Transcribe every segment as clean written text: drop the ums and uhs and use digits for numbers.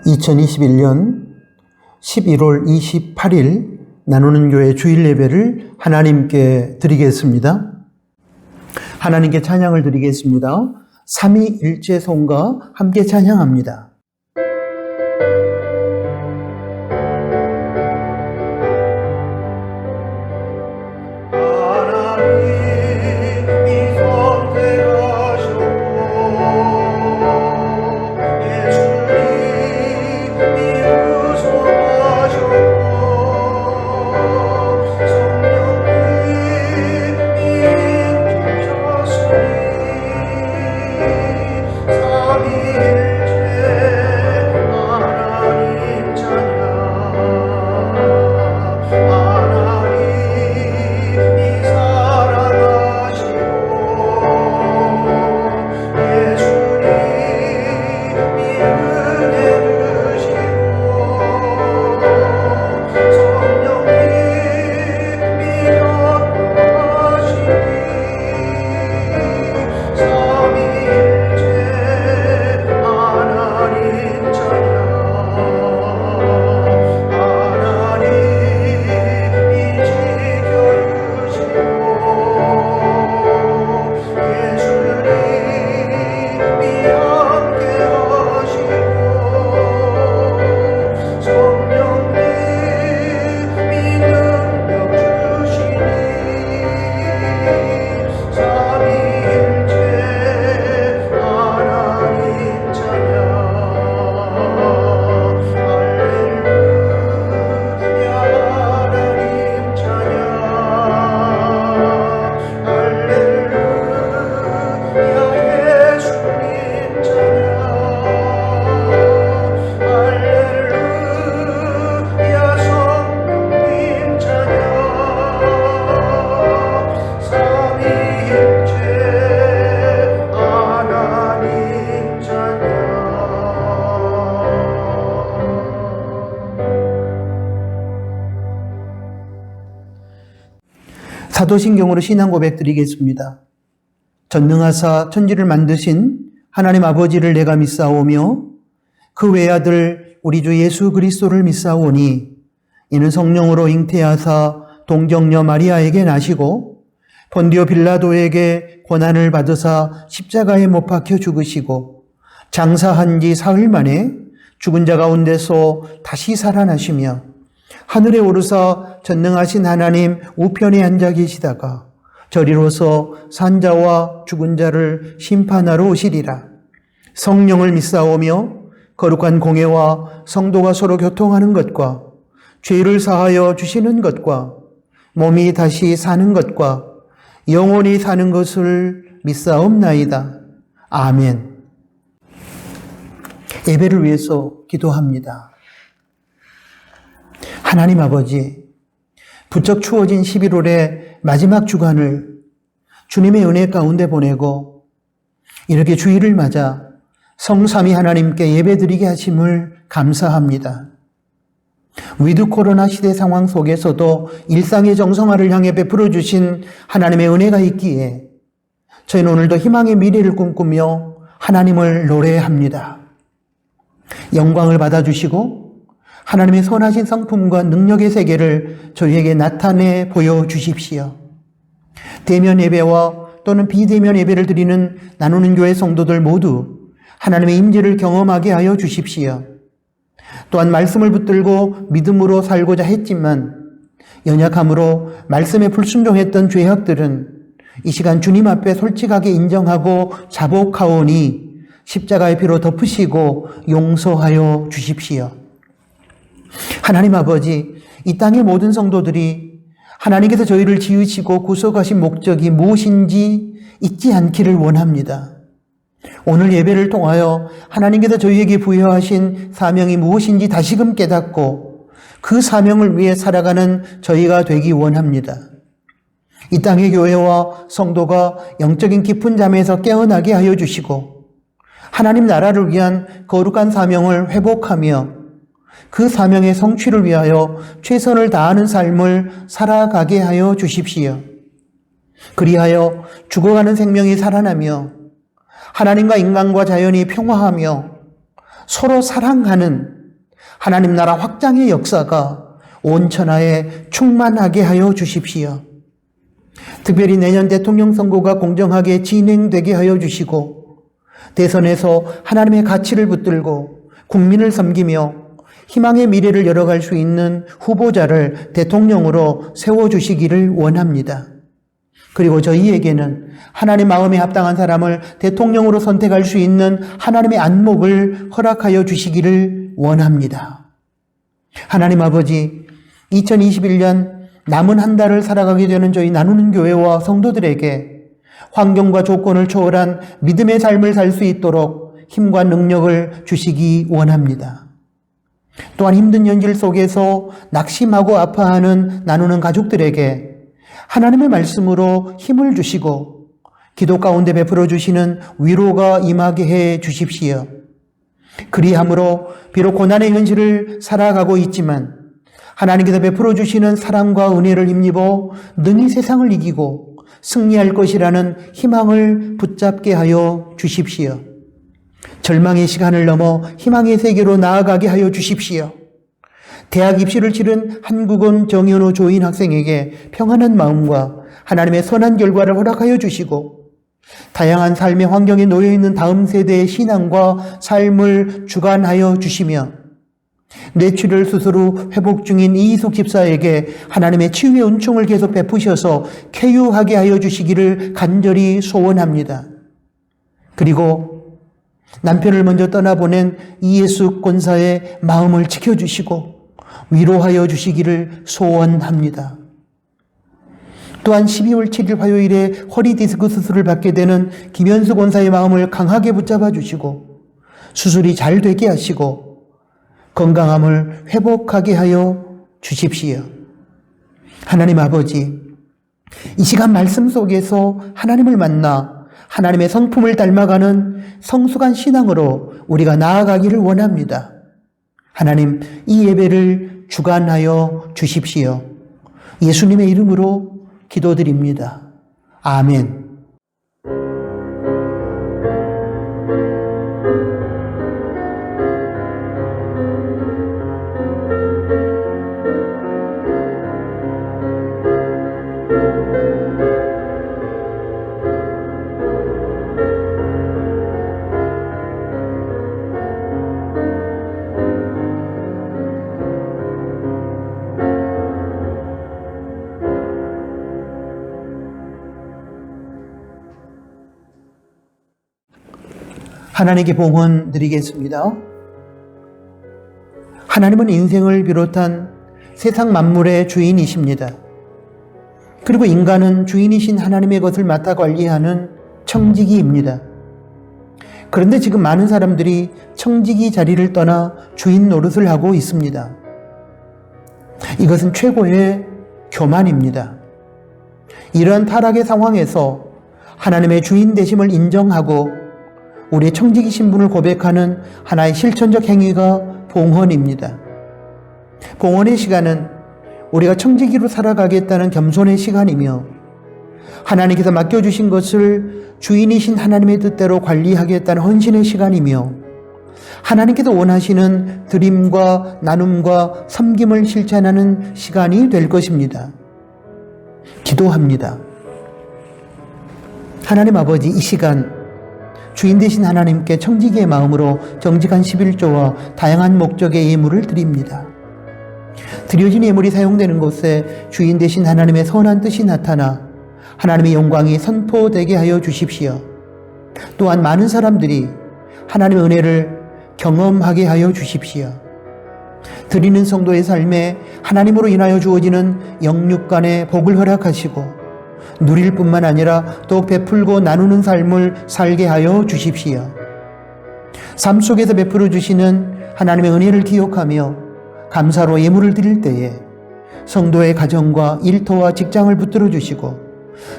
2021년 11월 28일 나누는 교회 주일 예배를 하나님께 드리겠습니다. 하나님께 찬양을 드리겠습니다. 삼위일체송과 함께 찬양합니다. 사도신경으로 신앙 고백 드리겠습니다. 전능하사 천지를 만드신 하나님 아버지를 내가 믿사오며 그 외아들 우리 주 예수 그리스도를 믿사오니 이는 성령으로 잉태하사 동정녀 마리아에게 나시고 본디오 빌라도에게 고난을 받으사 십자가에 못 박혀 죽으시고 장사한 지 사흘 만에 죽은 자 가운데서 다시 살아나시며 하늘에 오르사 전능하신 하나님 우편에 앉아 계시다가 저리로서 산자와 죽은 자를 심판하러 오시리라. 성령을 믿사오며 거룩한 공예와 성도가 서로 교통하는 것과 죄를 사하여 주시는 것과 몸이 다시 사는 것과 영원히 사는 것을 믿사옵나이다. 아멘. 예배를 위해서 기도합니다. 하나님 아버지, 부쩍 추워진 11월의 마지막 주간을 주님의 은혜 가운데 보내고 이렇게 주일을 맞아 성삼위 하나님께 예배드리게 하심을 감사합니다. 위드 코로나 시대 상황 속에서도 일상의 정성화를 향해 베풀어 주신 하나님의 은혜가 있기에 저희는 오늘도 희망의 미래를 꿈꾸며 하나님을 노래합니다. 영광을 받아주시고 하나님의 선하신 성품과 능력의 세계를 저희에게 나타내 보여주십시오. 대면 예배와 또는 비대면 예배를 드리는 나누는 교회 성도들 모두 하나님의 임재를 경험하게 하여 주십시오. 또한 말씀을 붙들고 믿음으로 살고자 했지만 연약함으로 말씀에 불순종했던 죄악들은 이 시간 주님 앞에 솔직하게 인정하고 자복하오니 십자가의 피로 덮으시고 용서하여 주십시오. 하나님 아버지, 이 땅의 모든 성도들이 하나님께서 저희를 지으시고 구속하신 목적이 무엇인지 잊지 않기를 원합니다. 오늘 예배를 통하여 하나님께서 저희에게 부여하신 사명이 무엇인지 다시금 깨닫고 그 사명을 위해 살아가는 저희가 되기 원합니다. 이 땅의 교회와 성도가 영적인 깊은 잠에서 깨어나게 하여 주시고 하나님 나라를 위한 거룩한 사명을 회복하며 그 사명의 성취를 위하여 최선을 다하는 삶을 살아가게 하여 주십시오. 그리하여 죽어가는 생명이 살아나며 하나님과 인간과 자연이 평화하며 서로 사랑하는 하나님 나라 확장의 역사가 온 천하에 충만하게 하여 주십시오. 특별히 내년 대통령 선거가 공정하게 진행되게 하여 주시고 대선에서 하나님의 가치를 붙들고 국민을 섬기며 희망의 미래를 열어갈 수 있는 후보자를 대통령으로 세워주시기를 원합니다. 그리고 저희에게는 하나님 마음에 합당한 사람을 대통령으로 선택할 수 있는 하나님의 안목을 허락하여 주시기를 원합니다. 하나님 아버지, 2021년 남은 한 달을 살아가게 되는 저희 나누는 교회와 성도들에게 환경과 조건을 초월한 믿음의 삶을 살 수 있도록 힘과 능력을 주시기 원합니다. 또한 힘든 현실 속에서 낙심하고 아파하는 나누는 가족들에게 하나님의 말씀으로 힘을 주시고 기도 가운데 베풀어 주시는 위로가 임하게 해 주십시오. 그리함으로 비록 고난의 현실을 살아가고 있지만 하나님께서 베풀어 주시는 사랑과 은혜를 힘입어 능히 세상을 이기고 승리할 것이라는 희망을 붙잡게 하여 주십시오. 절망의 시간을 넘어 희망의 세계로 나아가게 하여 주십시오. 대학 입시를 치른 한국원 정현우 조인 학생에게 평안한 마음과 하나님의 선한 결과를 허락하여 주시고 다양한 삶의 환경에 놓여 있는 다음 세대의 신앙과 삶을 주관하여 주시며 뇌출혈 수술 후 회복 중인 이희숙 집사에게 하나님의 치유의 은총을 계속 베푸셔서 쾌유하게 하여 주시기를 간절히 소원합니다. 그리고 남편을 먼저 떠나보낸 이예숙 권사의 마음을 지켜주시고 위로하여 주시기를 소원합니다. 또한 12월 7일 화요일에 허리 디스크 수술을 받게 되는 김현수 권사의 마음을 강하게 붙잡아 주시고 수술이 잘 되게 하시고 건강함을 회복하게 하여 주십시오. 하나님 아버지, 이 시간 말씀 속에서 하나님을 만나 하나님의 성품을 닮아가는 성숙한 신앙으로 우리가 나아가기를 원합니다. 하나님, 이 예배를 주관하여 주십시오. 예수님의 이름으로 기도드립니다. 아멘. 하나님께 봉헌 드리겠습니다. 하나님은 인생을 비롯한 세상 만물의 주인이십니다. 그리고 인간은 주인이신 하나님의 것을 맡아 관리하는 청지기입니다. 그런데 지금 많은 사람들이 청지기 자리를 떠나 주인 노릇을 하고 있습니다. 이것은 최고의 교만입니다. 이러한 타락의 상황에서 하나님의 주인 되심을 인정하고 우리의 청지기 신분을 고백하는 하나의 실천적 행위가 봉헌입니다. 봉헌의 시간은 우리가 청지기로 살아가겠다는 겸손의 시간이며 하나님께서 맡겨주신 것을 주인이신 하나님의 뜻대로 관리하겠다는 헌신의 시간이며 하나님께서 원하시는 드림과 나눔과 섬김을 실천하는 시간이 될 것입니다. 기도합니다. 하나님 아버지, 이 시간 주인 되신 하나님께 청지기의 마음으로 정직한 11조와 다양한 목적의 예물을 드립니다. 드려진 예물이 사용되는 곳에 주인 되신 하나님의 선한 뜻이 나타나 하나님의 영광이 선포되게 하여 주십시오. 또한 많은 사람들이 하나님의 은혜를 경험하게 하여 주십시오. 드리는 성도의 삶에 하나님으로 인하여 주어지는 영육간의 복을 허락하시고 누릴 뿐만 아니라 또 베풀고 나누는 삶을 살게 하여 주십시오. 삶 속에서 베풀어 주시는 하나님의 은혜를 기억하며 감사로 예물을 드릴 때에 성도의 가정과 일터와 직장을 붙들어 주시고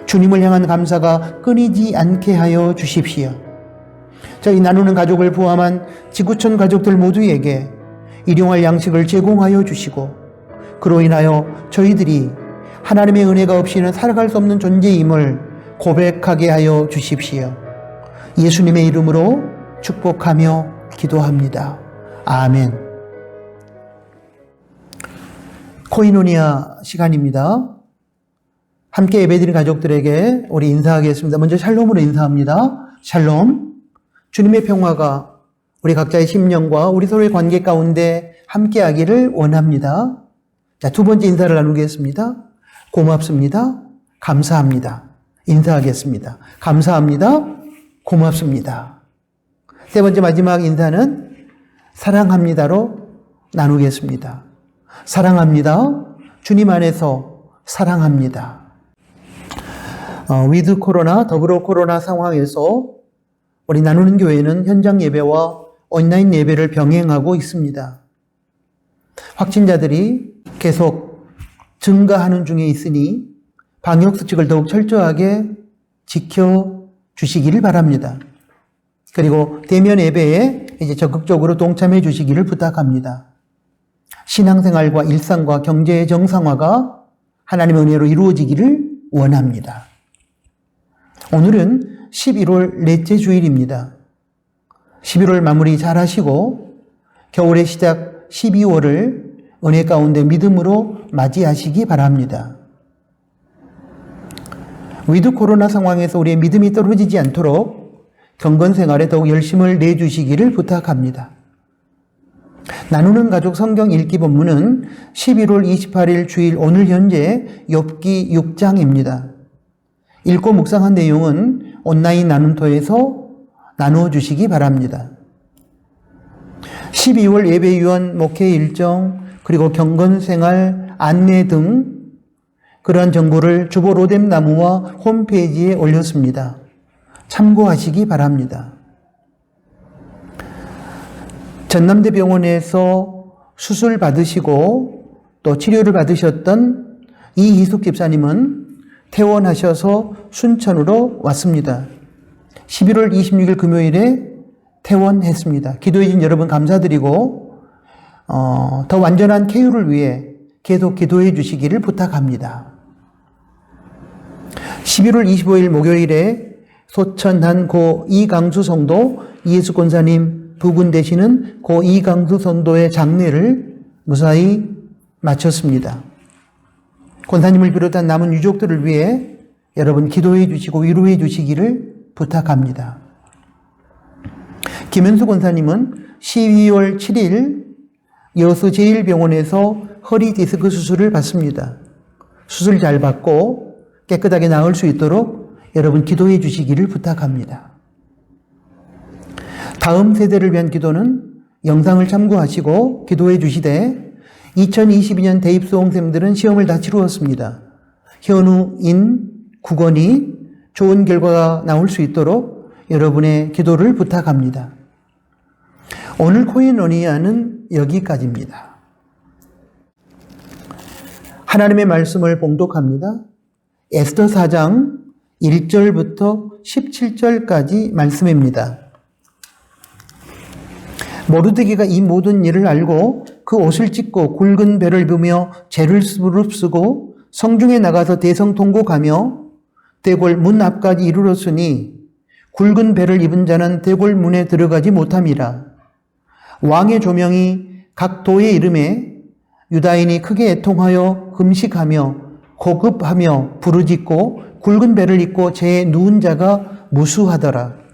주님을 향한 감사가 끊이지 않게 하여 주십시오. 저희 나누는 가족을 포함한 지구촌 가족들 모두에게 일용할 양식을 제공하여 주시고 그로 인하여 저희들이 하나님의 은혜가 없이는 살아갈 수 없는 존재임을 고백하게 하여 주십시오. 예수님의 이름으로 축복하며 기도합니다. 아멘. 코이노니아 시간입니다. 함께 예배드린 가족들에게 우리 인사하겠습니다. 먼저 샬롬으로 인사합니다. 샬롬. 주님의 평화가 우리 각자의 심령과 우리 서로의 관계 가운데 함께하기를 원합니다. 자, 두 번째 인사를 나누겠습니다. 고맙습니다. 감사합니다. 인사하겠습니다. 감사합니다. 고맙습니다. 세 번째 마지막 인사는 사랑합니다로 나누겠습니다. 사랑합니다. 주님 안에서 사랑합니다. 위드 코로나, 더불어 코로나 상황에서 우리 나누는 교회는 현장 예배와 온라인 예배를 병행하고 있습니다. 확진자들이 계속 증가하는 중에 있으니 방역수칙을 더욱 철저하게 지켜주시기를 바랍니다. 그리고 대면 예배에 이제 적극적으로 동참해 주시기를 부탁합니다. 신앙생활과 일상과 경제의 정상화가 하나님의 은혜로 이루어지기를 원합니다. 오늘은 11월 넷째 주일입니다. 11월 마무리 잘 하시고 겨울의 시작 12월을 은혜 가운데 믿음으로 맞이하시기 바랍니다. 위드 코로나 상황에서 우리의 믿음이 떨어지지 않도록 경건 생활에 더욱 열심을 내주시기를 부탁합니다. 나누는 가족 성경 읽기 본문은 11월 28일 주일 오늘 현재 욥기 6장입니다. 읽고 묵상한 내용은 온라인 나눔터에서 나누어 주시기 바랍니다. 12월 예배위원 목회 일정 그리고 경건생활 안내 등 그러한 정보를 주보 로뎀 나무와 홈페이지에 올렸습니다. 참고하시기 바랍니다. 전남대병원에서 수술 받으시고 또 치료를 받으셨던 이희숙 집사님은 퇴원하셔서 순천으로 왔습니다. 11월 26일 금요일에 퇴원했습니다. 기도해 주신 여러분 감사드리고 더 완전한 쾌유를 위해 계속 기도해 주시기를 부탁합니다. 11월 25일 목요일에 소천한 고 이강수 성도 이예수 권사님 부군 되시는 고 이강수 성도의 장례를 무사히 마쳤습니다. 권사님을 비롯한 남은 유족들을 위해 여러분 기도해 주시고 위로해 주시기를 부탁합니다. 김현수 권사님은 12월 7일 여수 제1병원에서 허리 디스크 수술을 받습니다. 수술 잘 받고 깨끗하게 나을 수 있도록 여러분 기도해 주시기를 부탁합니다. 다음 세대를 위한 기도는 영상을 참고하시고 기도해 주시되 2022년 대입 수험생들은 시험을 다 치루었습니다. 현우인 국원이 좋은 결과가 나올 수 있도록 여러분의 기도를 부탁합니다. 오늘 코인오니아는 여기까지입니다. 하나님의 말씀을 봉독합니다. 에스더 4장 1절부터 17절까지 말씀입니다. 모르드게가 이 모든 일을 알고 그 옷을 찢고 굵은 배를 입으며 재를 쓰고 성중에 나가서 대성 통곡하며 대궐 문 앞까지 이르렀으니 굵은 배를 입은 자는 대궐 문에 들어가지 못함이라. 왕의 조명이 각 도에 이름에 유다인이 크게 애통하여 금식하며 고급하며 부르짖고 굵은 배를 입고 재에 누운 자가 무수하더라.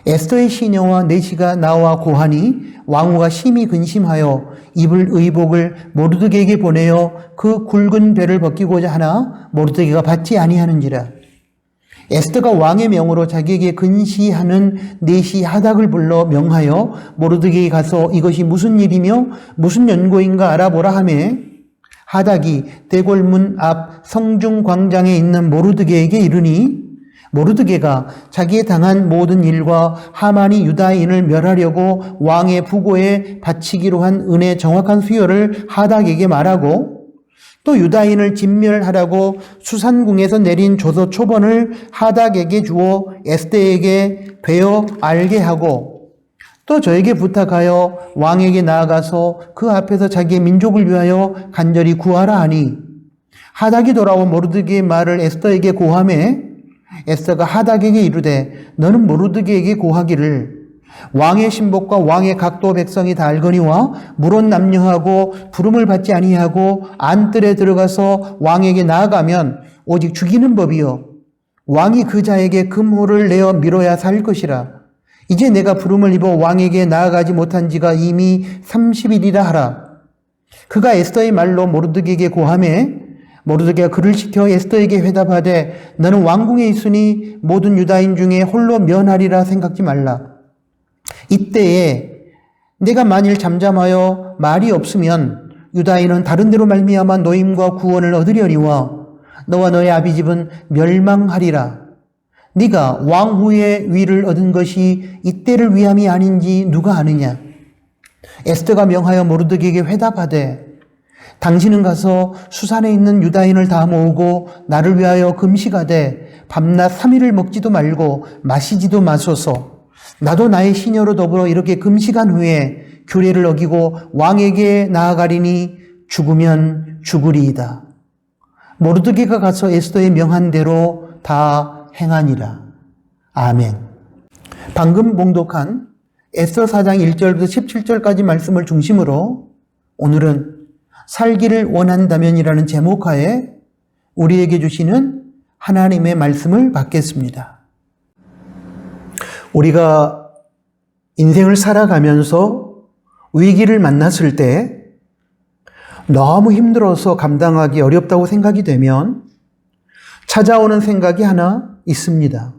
에스더의 시녀와 내시가 나와 고하니 왕후가 심히 근심하여 입을 의복을 모르드게에게 보내어 그 굵은 배를 벗기고자 하나 모르드게가 받지 아니하는지라. 에스더가 왕의 명으로 자기에게 근시하는 내시 하닥을 불러 명하여 모르드게에 가서 이것이 무슨 일이며 무슨 연고인가 알아보라 하매 하닥이 대궐문 앞 성중 광장에 있는 모르드게에게 이르니 모르드게가 자기의 당한 모든 일과 하만이 유다인을 멸하려고 왕의 부고에 바치기로 한 은혜의 정확한 수요를 하닥에게 말하고 또 유다인을 진멸하라고 수산궁에서 내린 조서 초본을 하닥에게 주어 에스더에게 베어 알게 하고 또 저에게 부탁하여 왕에게 나아가서 그 앞에서 자기의 민족을 위하여 간절히 구하라 하니 하닥이 돌아온 모르드게의 말을 에스더에게 고하매 에스더가 하닥에게 이르되 너는 모르드게에게 고하기를 왕의 신복과 왕의 각도 백성이 다 알거니와 물론 남녀하고 부름을 받지 아니하고 안뜰에 들어가서 왕에게 나아가면 오직 죽이는 법이요 왕이 그 자에게 금호를 내어 밀어야 살 것이라. 이제 내가 부름을 입어 왕에게 나아가지 못한 지가 이미 30일이라 하라. 그가 에스더의 말로 모르드게에게 고하매 모르드게가 그를 시켜 에스더에게 회답하되 너는 왕궁에 있으니 모든 유다인 중에 홀로 면하리라 생각지 말라. 이때에 내가 만일 잠잠하여 말이 없으면 유다인은 다른 데로 말미암아 노임과 구원을 얻으려니와 너와 너의 아비 집은 멸망하리라. 네가 왕후의 위를 얻은 것이 이때를 위함이 아닌지 누가 아느냐. 에스더가 명하여 모르드게에게 회답하되 당신은 가서 수산에 있는 유다인을 다 모으고 나를 위하여 금식하되 밤낮 3일을 먹지도 말고 마시지도 마소서. 나도 나의 시녀로 더불어 이렇게 금식한 후에 규례를 어기고 왕에게 나아가리니 죽으면 죽으리이다. 모르드게가 가서 에스더의 명한 대로 다 행하니라. 아멘. 방금 봉독한 에스더 4장 1절부터 17절까지 말씀을 중심으로 오늘은 살기를 원한다면이라는 제목하에 우리에게 주시는 하나님의 말씀을 받겠습니다. 우리가 인생을 살아가면서 위기를 만났을 때 너무 힘들어서 감당하기 어렵다고 생각이 되면 찾아오는 생각이 하나 있습니다.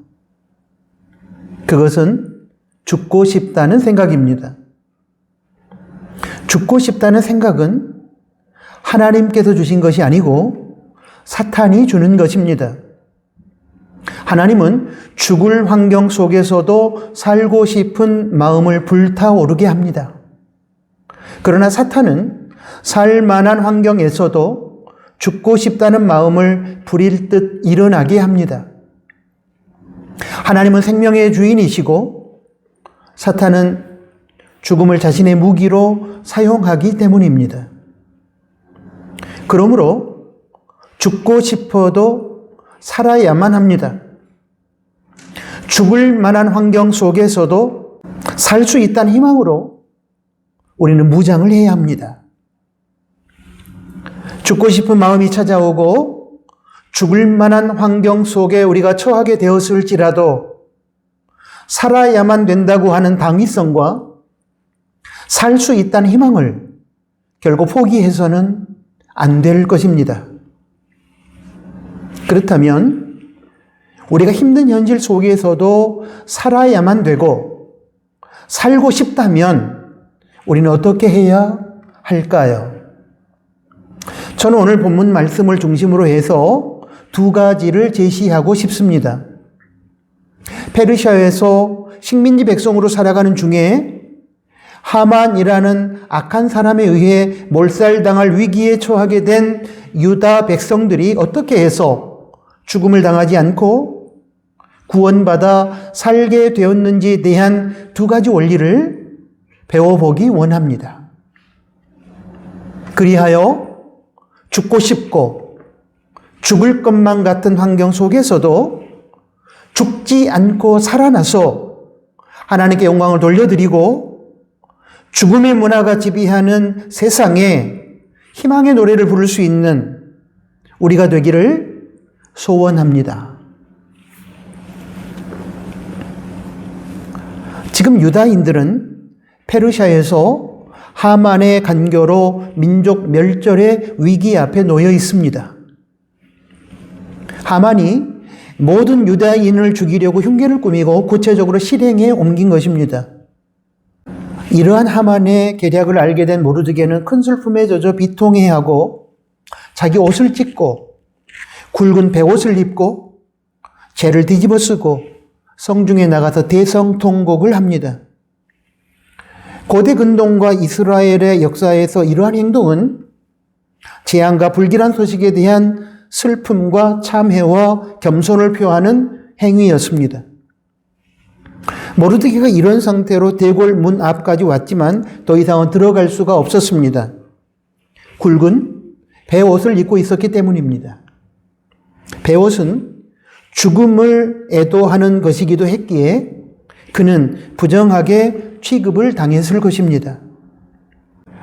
그것은 죽고 싶다는 생각입니다. 죽고 싶다는 생각은 하나님께서 주신 것이 아니고 사탄이 주는 것입니다. 하나님은 죽을 환경 속에서도 살고 싶은 마음을 불타오르게 합니다. 그러나 사탄은 살만한 환경에서도 죽고 싶다는 마음을 부릴 듯 일어나게 합니다. 하나님은 생명의 주인이시고 사탄은 죽음을 자신의 무기로 사용하기 때문입니다. 그러므로 죽고 싶어도 살아야만 합니다. 죽을 만한 환경 속에서도 살 수 있다는 희망으로 우리는 무장을 해야 합니다. 죽고 싶은 마음이 찾아오고 죽을 만한 환경 속에 우리가 처하게 되었을지라도 살아야만 된다고 하는 당위성과 살 수 있다는 희망을 결국 포기해서는 안 될 것입니다. 그렇다면 우리가 힘든 현실 속에서도 살아야만 되고 살고 싶다면 우리는 어떻게 해야 할까요? 저는 오늘 본문 말씀을 중심으로 해서 두 가지를 제시하고 싶습니다. 페르시아에서 식민지 백성으로 살아가는 중에 하만이라는 악한 사람에 의해 몰살당할 위기에 처하게 된 유다 백성들이 어떻게 해서 죽음을 당하지 않고 구원받아 살게 되었는지에 대한 두 가지 원리를 배워보기 원합니다. 그리하여 죽고 싶고 죽을 것만 같은 환경 속에서도 죽지 않고 살아나서 하나님께 영광을 돌려드리고 죽음의 문화가 지배하는 세상에 희망의 노래를 부를 수 있는 우리가 되기를 소원합니다. 지금 유다인들은 페르시아에서 하만의 간교로 민족 멸절의 위기 앞에 놓여 있습니다. 하만이 모든 유다인을 죽이려고 흉계를 꾸미고 구체적으로 실행에 옮긴 것입니다. 이러한 하만의 계략을 알게 된 모르드게는 큰 슬픔에 젖어 비통해하고 자기 옷을 찢고 굵은 베옷을 입고 죄를 뒤집어 쓰고 성중에 나가서 대성통곡을 합니다. 고대 근동과 이스라엘의 역사에서 이러한 행동은 재앙과 불길한 소식에 대한 슬픔과 참회와 겸손을 표하는 행위였습니다. 모르드게가 이런 상태로 대궐 문 앞까지 왔지만 더 이상은 들어갈 수가 없었습니다. 굵은 베옷을 입고 있었기 때문입니다. 베옷은 죽음을 애도하는 것이기도 했기에 그는 부정하게 취급을 당했을 것입니다.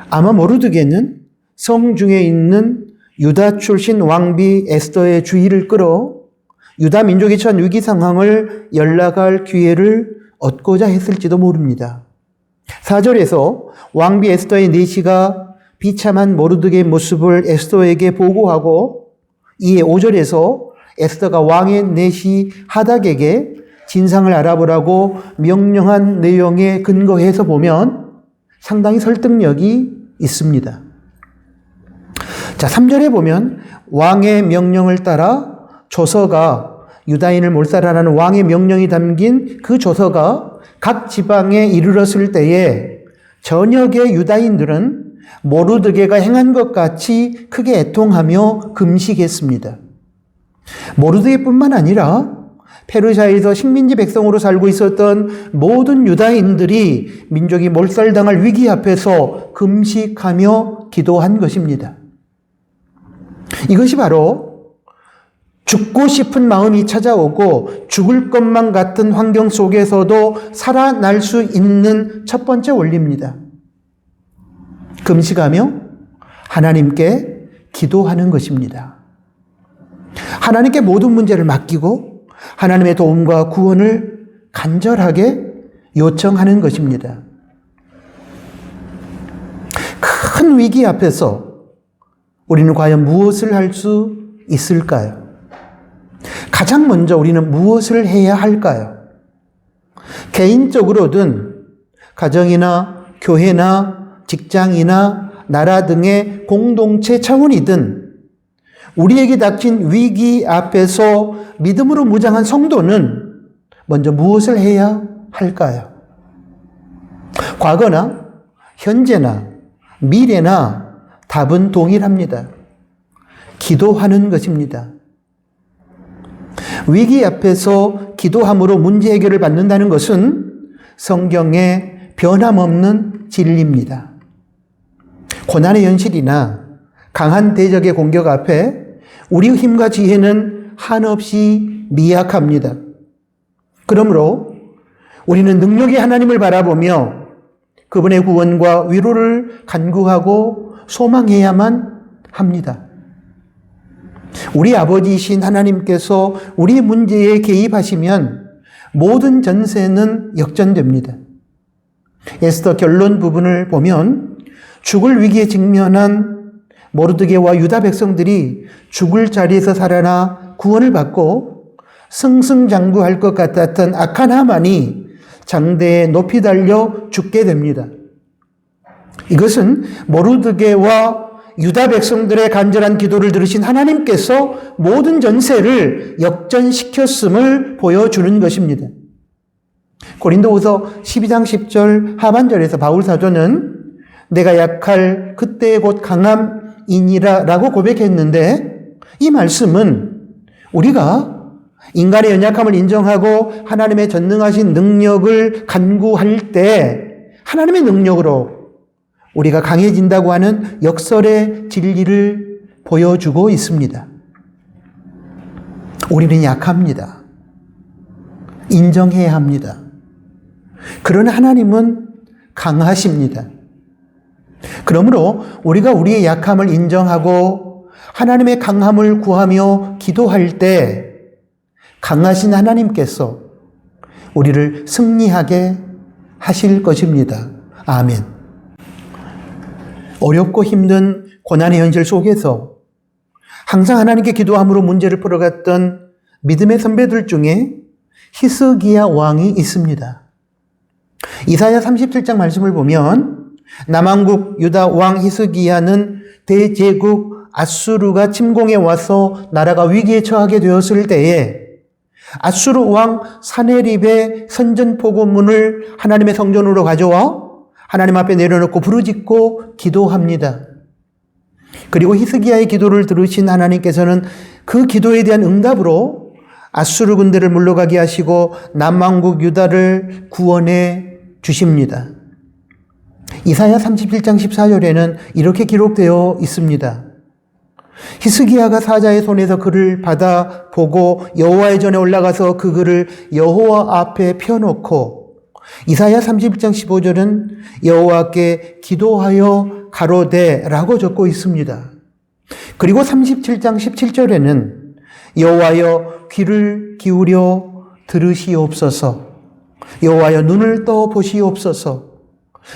아마 모르드게는 성중에 있는 유다 출신 왕비 에스더의 주의를 끌어 유다 민족이 처한 위기 상황을 연락할 기회를 얻고자 했을지도 모릅니다. 4절에서 왕비 에스더의 내시가 비참한 모르드게의 모습을 에스더에게 보고하고, 이에 5절에서 에스더가 왕의 내시 하닥에게 진상을 알아보라고 명령한 내용에 근거해서 보면 상당히 설득력이 있습니다. 자, 3절에 보면 왕의 명령을 따라 조서가, 유다인을 몰살하라는 왕의 명령이 담긴 그 조서가 각 지방에 이르렀을 때에 전역의 유다인들은 모르드게가 행한 것 같이 크게 애통하며 금식했습니다. 모르드게뿐만 아니라 페르시아에서 식민지 백성으로 살고 있었던 모든 유다인들이 민족이 몰살당할 위기 앞에서 금식하며 기도한 것입니다. 이것이 바로 죽고 싶은 마음이 찾아오고 죽을 것만 같은 환경 속에서도 살아날 수 있는 첫 번째 원리입니다. 금식하며 하나님께 기도하는 것입니다. 하나님께 모든 문제를 맡기고 하나님의 도움과 구원을 간절하게 요청하는 것입니다. 큰 위기 앞에서 우리는 과연 무엇을 할 수 있을까요? 가장 먼저 우리는 무엇을 해야 할까요? 개인적으로든 가정이나 교회나 직장이나 나라 등의 공동체 차원이든 우리에게 닥친 위기 앞에서 믿음으로 무장한 성도는 먼저 무엇을 해야 할까요? 과거나 현재나 미래나 답은 동일합니다. 기도하는 것입니다. 위기 앞에서 기도함으로 문제 해결을 받는다는 것은 성경의 변함없는 진리입니다. 고난의 현실이나 강한 대적의 공격 앞에 우리의 힘과 지혜는 한없이 미약합니다. 그러므로 우리는 능력의 하나님을 바라보며 그분의 구원과 위로를 간구하고 소망해야만 합니다. 우리 아버지이신 하나님께서 우리 문제에 개입하시면 모든 전세는 역전됩니다. 에스더 결론 부분을 보면 죽을 위기에 직면한 모르드게와 유다 백성들이 죽을 자리에서 살아나 구원을 받고 승승장구할 것 같았던 악한 하만이 장대에 높이 달려 죽게 됩니다. 이것은 모르드게와 유다 백성들의 간절한 기도를 들으신 하나님께서 모든 전세를 역전시켰음을 보여주는 것입니다. 고린도후서 12장 10절 하반절에서 바울 사도는 내가 약할 그때 곧 강함이니라 라고 고백했는데, 이 말씀은 우리가 인간의 연약함을 인정하고 하나님의 전능하신 능력을 간구할 때 하나님의 능력으로 우리가 강해진다고 하는 역설의 진리를 보여주고 있습니다. 우리는 약합니다. 인정해야 합니다. 그러나 하나님은 강하십니다. 그러므로 우리가 우리의 약함을 인정하고 하나님의 강함을 구하며 기도할 때 강하신 하나님께서 우리를 승리하게 하실 것입니다. 아멘. 어렵고 힘든 고난의 현실 속에서 항상 하나님께 기도함으로 문제를 풀어갔던 믿음의 선배들 중에 히스기야 왕이 있습니다. 이사야 37장 말씀을 보면 남왕국 유다 왕 히스기야는 대제국 아수르가 침공해 와서 나라가 위기에 처하게 되었을 때에 아수르 왕 사네립의 선전포고문을 하나님의 성전으로 가져와 하나님 앞에 내려놓고 부르짖고 기도합니다. 그리고 히스기야의 기도를 들으신 하나님께서는 그 기도에 대한 응답으로 아수르 군대를 물러가게 하시고 남왕국 유다를 구원해 주십니다. 이사야 37장 14절에는 이렇게 기록되어 있습니다. 히스기야가 사자의 손에서 글을 받아 보고 여호와의 전에 올라가서 그 글을 여호와 앞에 펴놓고 이사야 31장 15절은 여호와께 기도하여 가로되라고 적고 있습니다. 그리고 37장 17절에는 여호와여 귀를 기울여 들으시옵소서, 여호와여 눈을 떠 보시옵소서,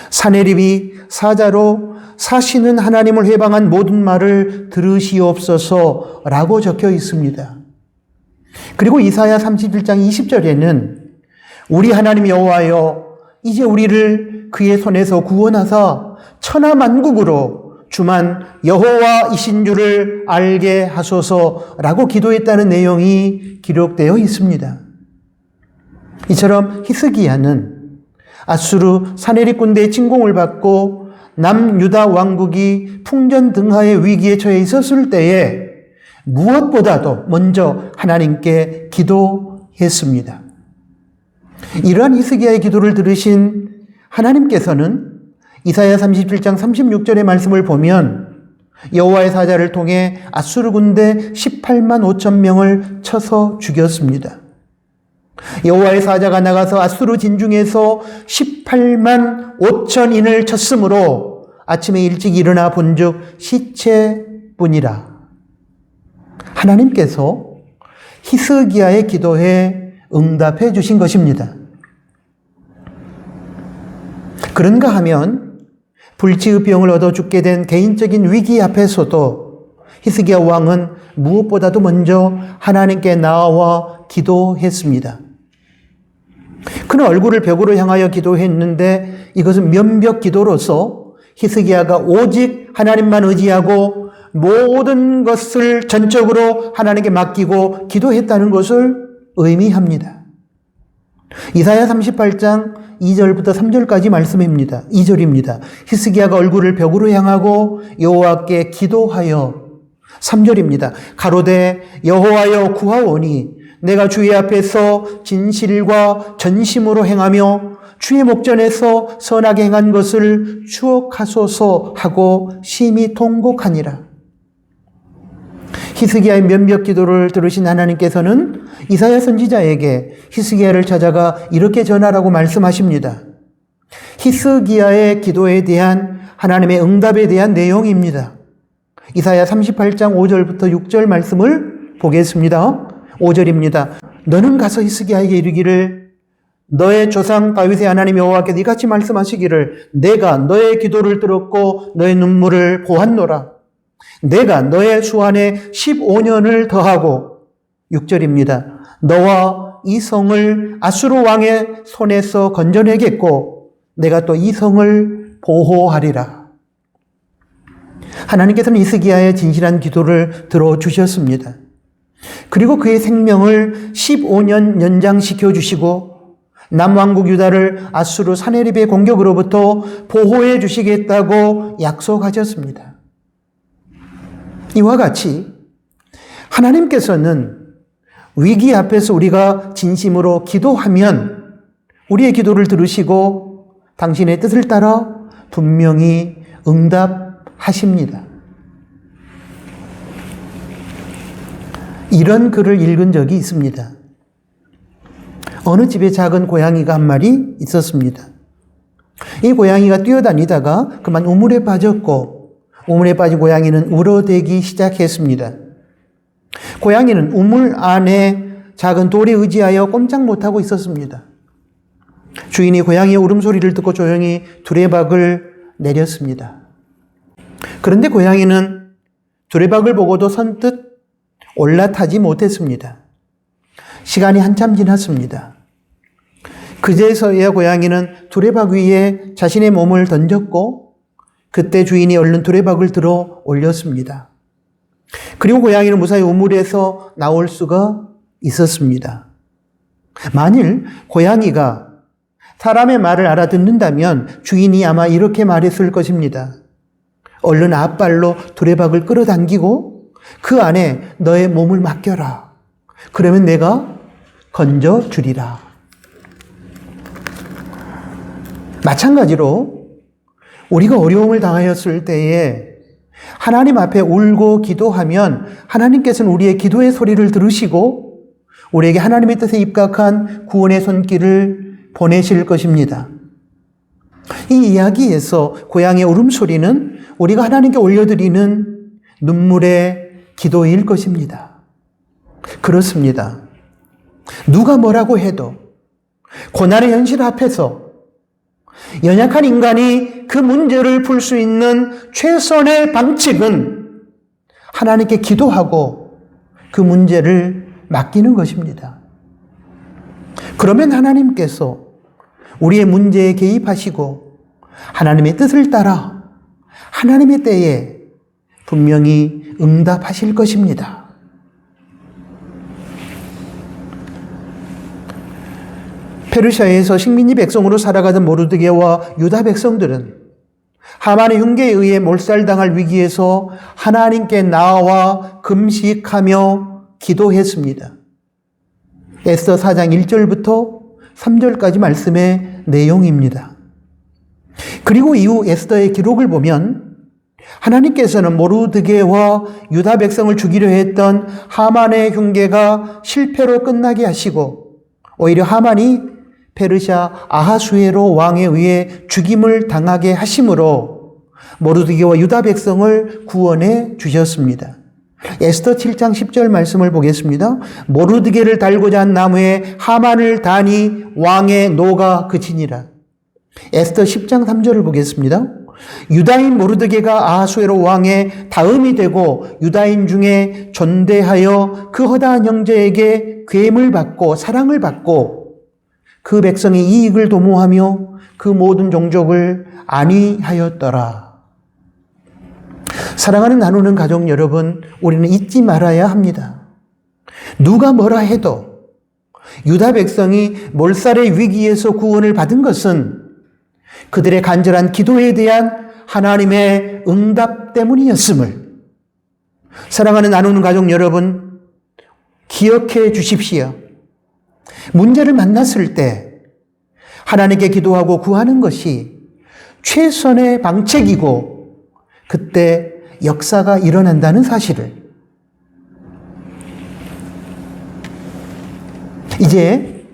사내립이 사자로 사시는 하나님을 회방한 모든 말을 들으시옵소서라고 적혀 있습니다. 그리고 이사야 31장 20절에는 우리 하나님 여호와여 이제 우리를 그의 손에서 구원하사 천하만국으로 주만 여호와이신 줄을 알게 하소서라고 기도했다는 내용이 기록되어 있습니다. 이처럼 히스기야는 아수르 사네립 군대의 침공을 받고 남유다 왕국이 풍전등화의 위기에 처해 있었을 때에 무엇보다도 먼저 하나님께 기도했습니다. 이러한 히스기야의 기도를 들으신 하나님께서는 이사야 37장 36절의 말씀을 보면 여호와의 사자를 통해 아수르 군대 18만 5천 명을 쳐서 죽였습니다. 여호와의 사자가 나가서 아수르 진중에서 18만 5천인을 쳤으므로 아침에 일찍 일어나 본즉 시체뿐이라. 하나님께서 히스기야의 기도에 응답해 주신 것입니다. 그런가 하면 불치의 병을 얻어 죽게 된 개인적인 위기 앞에서도 히스기야 왕은 무엇보다도 먼저 하나님께 나와 기도했습니다. 그는 얼굴을 벽으로 향하여 기도했는데 이것은 면벽 기도로서 히스기야가 오직 하나님만 의지하고 모든 것을 전적으로 하나님께 맡기고 기도했다는 것을 의미합니다. 이사야 38장 2절부터 3절까지 말씀입니다. 2절입니다. 히스기야가 얼굴을 벽으로 향하고 여호와께 기도하여 3절입니다. 가로되 여호와여 구하오니 내가 주의 앞에서 진실과 전심으로 행하며 주의 목전에서 선하게 행한 것을 추억하소서 하고 심히 통곡하니라. 히스기야의 면벽 기도를 들으신 하나님께서는 이사야 선지자에게 히스기야를 찾아가 이렇게 전하라고 말씀하십니다. 히스기야의 기도에 대한 하나님의 응답에 대한 내용입니다. 이사야 38장 5절부터 6절 말씀을 보겠습니다. 5절입니다. 너는 가서 히스기야에게 이르기를 너의 조상 다윗의 하나님 여호와께서 이같이 말씀하시기를 내가 너의 기도를 들었고 너의 눈물을 보았노라. 내가 너의 수 안에 15년을 더하고 6절입니다. 너와 이 성을 아수르 왕의 손에서 건져내겠고 내가 또 이 성을 보호하리라. 하나님께서는 히스기야의 진실한 기도를 들어주셨습니다. 그리고 그의 생명을 15년 연장시켜 주시고 남왕국 유다를 아수르 사네립의 공격으로부터 보호해 주시겠다고 약속하셨습니다. 이와 같이 하나님께서는 위기 앞에서 우리가 진심으로 기도하면 우리의 기도를 들으시고 당신의 뜻을 따라 분명히 응답하십니다. 이런 글을 읽은 적이 있습니다. 어느 집에 작은 고양이가 한 마리 있었습니다. 이 고양이가 뛰어다니다가 그만 우물에 빠졌고 우물에 빠진 고양이는 울어대기 시작했습니다. 고양이는 우물 안에 작은 돌에 의지하여 꼼짝 못하고 있었습니다. 주인이 고양이의 울음소리를 듣고 조용히 두레박을 내렸습니다. 그런데 고양이는 두레박을 보고도 선뜻 올라타지 못했습니다. 시간이 한참 지났습니다. 그제서야 고양이는 두레박 위에 자신의 몸을 던졌고 그때 주인이 얼른 두레박을 들어 올렸습니다. 그리고 고양이는 무사히 우물에서 나올 수가 있었습니다. 만일 고양이가 사람의 말을 알아듣는다면 주인이 아마 이렇게 말했을 것입니다. 얼른 앞발로 두레박을 끌어당기고 그 안에 너의 몸을 맡겨라. 그러면 내가 건져주리라. 마찬가지로 우리가 어려움을 당하였을 때에 하나님 앞에 울고 기도하면 하나님께서는 우리의 기도의 소리를 들으시고 우리에게 하나님의 뜻에 입각한 구원의 손길을 보내실 것입니다. 이 이야기에서 고향의 울음소리는 우리가 하나님께 올려드리는 눈물의 기도일 것입니다. 그렇습니다. 누가 뭐라고 해도 고난의 현실 앞에서 연약한 인간이 그 문제를 풀 수 있는 최선의 방책은 하나님께 기도하고 그 문제를 맡기는 것입니다. 그러면 하나님께서 우리의 문제에 개입하시고 하나님의 뜻을 따라 하나님의 때에 분명히 응답하실 것입니다. 페르시아에서 식민지 백성으로 살아가던 모르드게와 유다 백성들은 하만의 흉계에 의해 몰살당할 위기에서 하나님께 나아와 금식하며 기도했습니다. 에스더 4장 1절부터 3절까지 말씀의 내용입니다. 그리고 이후 에스더의 기록을 보면 하나님께서는 모르드게와 유다 백성을 죽이려 했던 하만의 흉계가 실패로 끝나게 하시고 오히려 하만이 페르시아 아하수에로 왕에 의해 죽임을 당하게 하심으로 모르드게와 유다 백성을 구원해 주셨습니다. 에스더 7장 10절 말씀을 보겠습니다. 모르드게를 달고자 한 나무에 하만을 다니 왕의 노가 그치니라. 에스더 10장 3절을 보겠습니다. 유다인 모르드게가 아하수에로 왕의 다음이 되고 유다인 중에 존대하여 그 허다한 형제에게 괴임을 받고 사랑을 받고 그 백성의 이익을 도모하며 그 모든 종족을 안위하였더라. 사랑하는 나누는 가족 여러분, 우리는 잊지 말아야 합니다. 누가 뭐라 해도 유다 백성이 몰살의 위기에서 구원을 받은 것은 그들의 간절한 기도에 대한 하나님의 응답 때문이었음을 사랑하는 나누는 가족 여러분, 기억해 주십시오. 문제를 만났을 때 하나님께 기도하고 구하는 것이 최선의 방책이고 그때 역사가 일어난다는 사실을 이제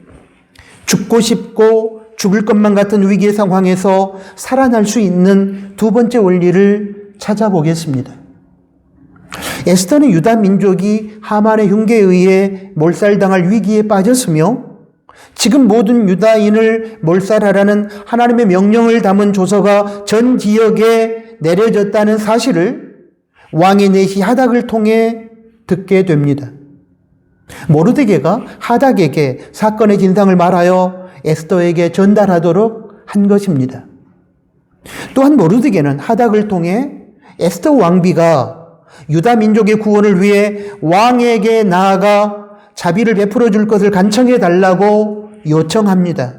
죽고 싶고 죽을 것만 같은 위기의 상황에서 살아날 수 있는 두 번째 원리를 찾아보겠습니다. 에스더는 유다 민족이 하만의 흉계에 의해 몰살당할 위기에 빠졌으며 지금 모든 유다인을 몰살하라는 하나님의 명령을 담은 조서가 전 지역에 내려졌다는 사실을 왕의 내시 하닥을 통해 듣게 됩니다. 모르드게가 하닥에게 사건의 진상을 말하여 에스더에게 전달하도록 한 것입니다. 또한 모르드게는 하닥을 통해 에스더 왕비가 유다 민족의 구원을 위해 왕에게 나아가 자비를 베풀어 줄 것을 간청해 달라고 요청합니다.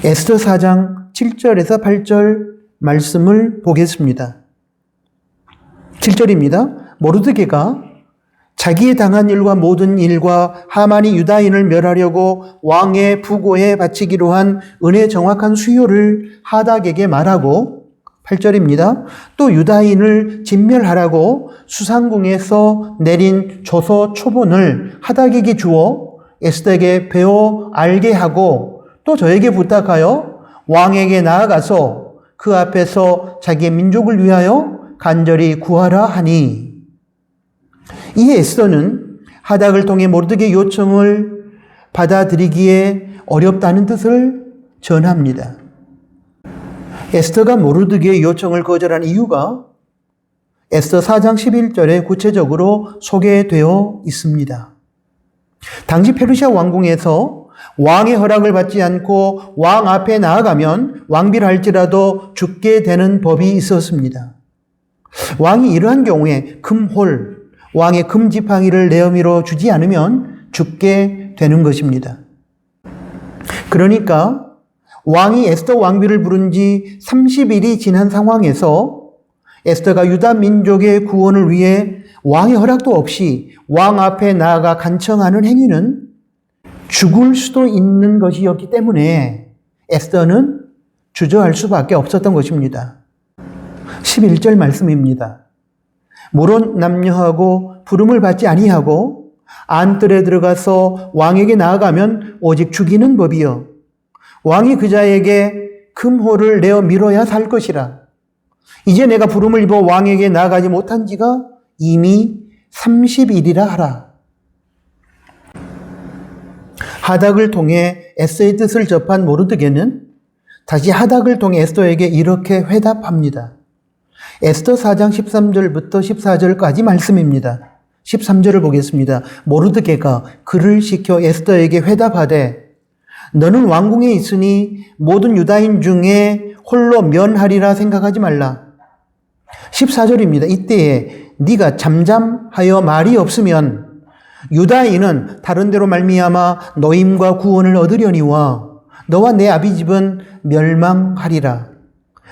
에스더 4장 7절에서 8절 말씀을 보겠습니다. 7절입니다. 모르드게가 자기의 당한 일과 모든 일과 하만이 유다인을 멸하려고 왕의 부고에 바치기로 한 은혜의 정확한 수요를 하닥에게 말하고 8절입니다. 또 유다인을 진멸하라고 수상궁에서 내린 조서 초본을 하닥에게 주어 에스더에게 배워 알게 하고 또 저에게 부탁하여 왕에게 나아가서 그 앞에서 자기의 민족을 위하여 간절히 구하라 하니 이에 에스더는 하닥을 통해 모르드게의 요청을 받아들이기에 어렵다는 뜻을 전합니다. 에스더가 모르드게의 요청을 거절한 이유가 에스더 4장 11절에 구체적으로 소개되어 있습니다. 당시 페르시아 왕궁에서 왕의 허락을 받지 않고 왕 앞에 나아가면 왕비를 할지라도 죽게 되는 법이 있었습니다. 왕이 이러한 경우에 금홀, 왕의 금지팡이를 내어미로 주지 않으면 죽게 되는 것입니다. 그러니까 왕이 에스더 왕비를 부른 지 30일이 지난 상황에서 에스더가 유다 민족의 구원을 위해 왕의 허락도 없이 왕 앞에 나아가 간청하는 행위는 죽을 수도 있는 것이었기 때문에 에스더는 주저할 수밖에 없었던 것입니다. 11절 말씀입니다. 모론 남녀하고 부름을 받지 아니하고 안뜰에 들어가서 왕에게 나아가면 오직 죽이는 법이요 왕이 그자에게 금호를 내어 밀어야 살 것이라. 이제 내가 부름을 입어 왕에게 나아가지 못한 지가 이미 30일이라 하라. 하닥을 통해 에스더의 뜻을 접한 모르드게는 다시 하닥을 통해 에스더에게 이렇게 회답합니다. 에스더 4장 13절부터 14절까지 말씀입니다. 13절을 보겠습니다. 모르드게가 그를 시켜 에스더에게 회답하되 너는 왕궁에 있으니 모든 유다인 중에 홀로 면하리라 생각하지 말라. 14절입니다. 이때에 네가 잠잠하여 말이 없으면 유다인은 다른 데로 말미암아 노임과 구원을 얻으려니와 너와 내 아비 집은 멸망하리라.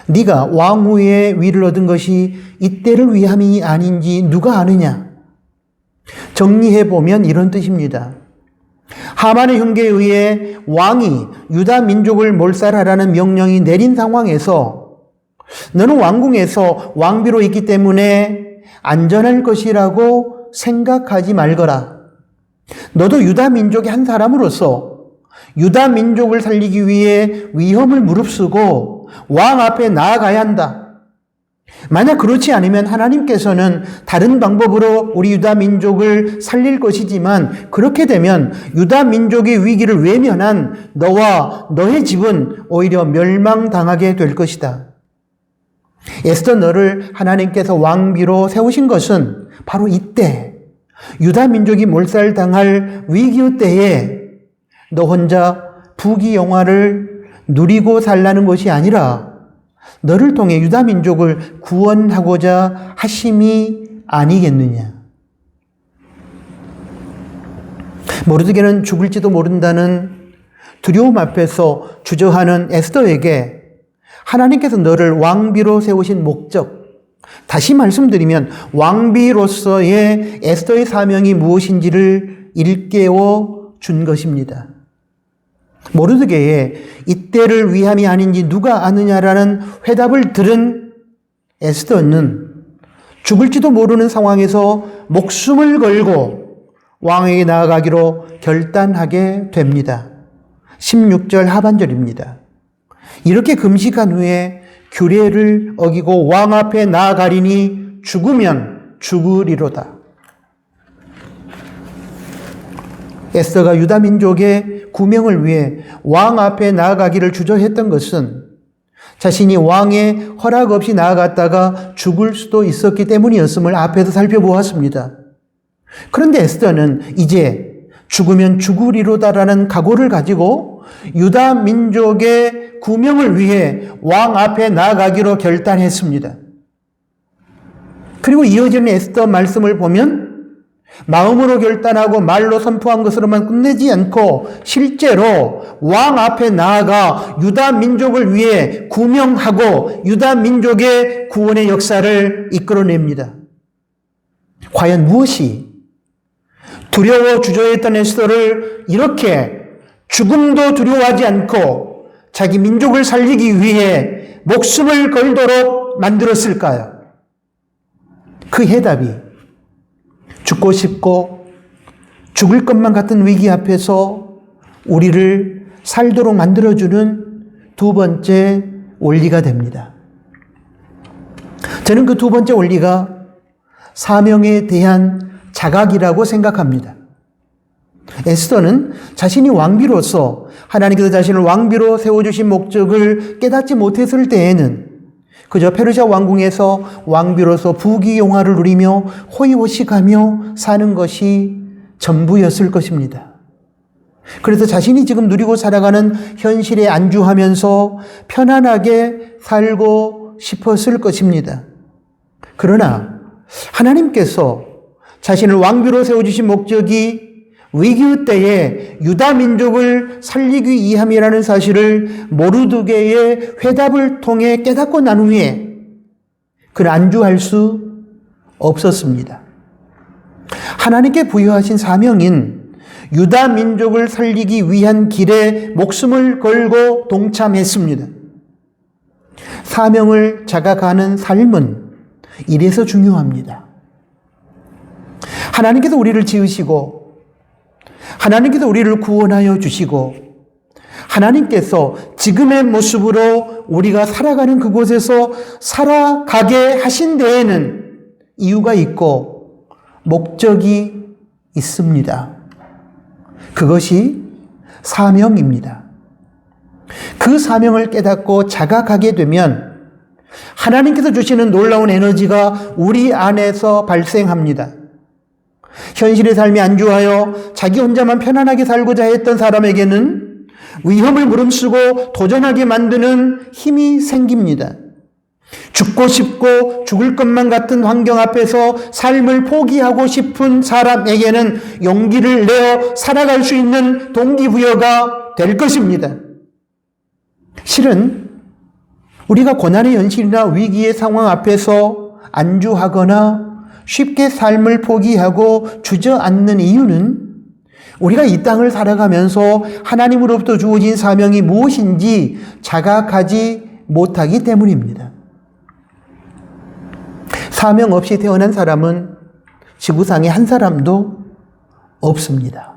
네가 왕후의 위를 얻은 것이 이때를 위함이 아닌지 누가 아느냐? 정리해보면 이런 뜻입니다. 하만의 흉계에 의해 왕이 유다 민족을 몰살하라는 명령이 내린 상황에서 너는 왕궁에서 왕비로 있기 때문에 안전할 것이라고 생각하지 말거라. 너도 유다 민족의 한 사람으로서 유다 민족을 살리기 위해 위험을 무릅쓰고 왕 앞에 나아가야 한다. 만약 그렇지 않으면 하나님께서는 다른 방법으로 우리 유다 민족을 살릴 것이지만 그렇게 되면 유다 민족의 위기를 외면한 너와 너의 집은 오히려 멸망당하게 될 것이다. 에스더 너를 하나님께서 왕비로 세우신 것은 바로 이때 유다 민족이 몰살당할 위기의 때에 너 혼자 부귀영화를 누리고 살라는 것이 아니라 너를 통해 유다 민족을 구원하고자 하심이 아니겠느냐. 모르드게는 죽을지도 모른다는 두려움 앞에서 주저하는 에스더에게 하나님께서 너를 왕비로 세우신 목적, 다시 말씀드리면 왕비로서의 에스더의 사명이 무엇인지를 일깨워 준 것입니다. 모르드게의 이때를 위함이 아닌지 누가 아느냐라는 회답을 들은 에스더는 죽을지도 모르는 상황에서 목숨을 걸고 왕에게 나아가기로 결단하게 됩니다. 16절 하반절입니다. 이렇게 금식한 후에 규례를 어기고 왕 앞에 나아가리니 죽으면 죽으리로다. 에스더가 유다 민족의 구명을 위해 왕 앞에 나아가기를 주저했던 것은 자신이 왕의 허락 없이 나아갔다가 죽을 수도 있었기 때문이었음을 앞에서 살펴보았습니다. 그런데 에스더는 이제 죽으면 죽으리로다라는 각오를 가지고 유다 민족의 구명을 위해 왕 앞에 나아가기로 결단했습니다. 그리고 이어지는 에스더 말씀을 보면 마음으로 결단하고 말로 선포한 것으로만 끝내지 않고 실제로 왕 앞에 나아가 유다 민족을 위해 구명하고 유다 민족의 구원의 역사를 이끌어냅니다. 과연 무엇이 두려워 주저했던 에스더를 이렇게 죽음도 두려워하지 않고 자기 민족을 살리기 위해 목숨을 걸도록 만들었을까요? 그 해답이 죽고 싶고 죽을 것만 같은 위기 앞에서 우리를 살도록 만들어주는 두 번째 원리가 됩니다. 저는 그 두 번째 원리가 사명에 대한 자각이라고 생각합니다. 에스더는 자신이 왕비로서 하나님께서 자신을 왕비로 세워주신 목적을 깨닫지 못했을 때에는 그저 페르시아 왕궁에서 왕비로서 부귀영화를 누리며 호의호식하며 사는 것이 전부였을 것입니다. 그래서 자신이 지금 누리고 살아가는 현실에 안주하면서 편안하게 살고 싶었을 것입니다. 그러나 하나님께서 자신을 왕비로 세워주신 목적이 위기의 때에 유다 민족을 살리기 위함이라는 사실을 모르드게의 회답을 통해 깨닫고 난 후에 그는 안주할 수 없었습니다. 하나님께 부여하신 사명인 유다 민족을 살리기 위한 길에 목숨을 걸고 동참했습니다. 사명을 자각하는 삶은 이래서 중요합니다. 하나님께서 우리를 지으시고 하나님께서 우리를 구원하여 주시고 하나님께서 지금의 모습으로 우리가 살아가는 그곳에서 살아가게 하신 데에는 이유가 있고 목적이 있습니다. 그것이 사명입니다. 그 사명을 깨닫고 자각하게 되면 하나님께서 주시는 놀라운 에너지가 우리 안에서 발생합니다. 현실의 삶에 안주하여 자기 혼자만 편안하게 살고자 했던 사람에게는 위험을 무릅쓰고 도전하게 만드는 힘이 생깁니다. 죽고 싶고 죽을 것만 같은 환경 앞에서 삶을 포기하고 싶은 사람에게는 용기를 내어 살아갈 수 있는 동기부여가 될 것입니다. 실은 우리가 고난의 현실이나 위기의 상황 앞에서 안주하거나 쉽게 삶을 포기하고 주저앉는 이유는 우리가 이 땅을 살아가면서 하나님으로부터 주어진 사명이 무엇인지 자각하지 못하기 때문입니다. 사명 없이 태어난 사람은 지구상에 한 사람도 없습니다.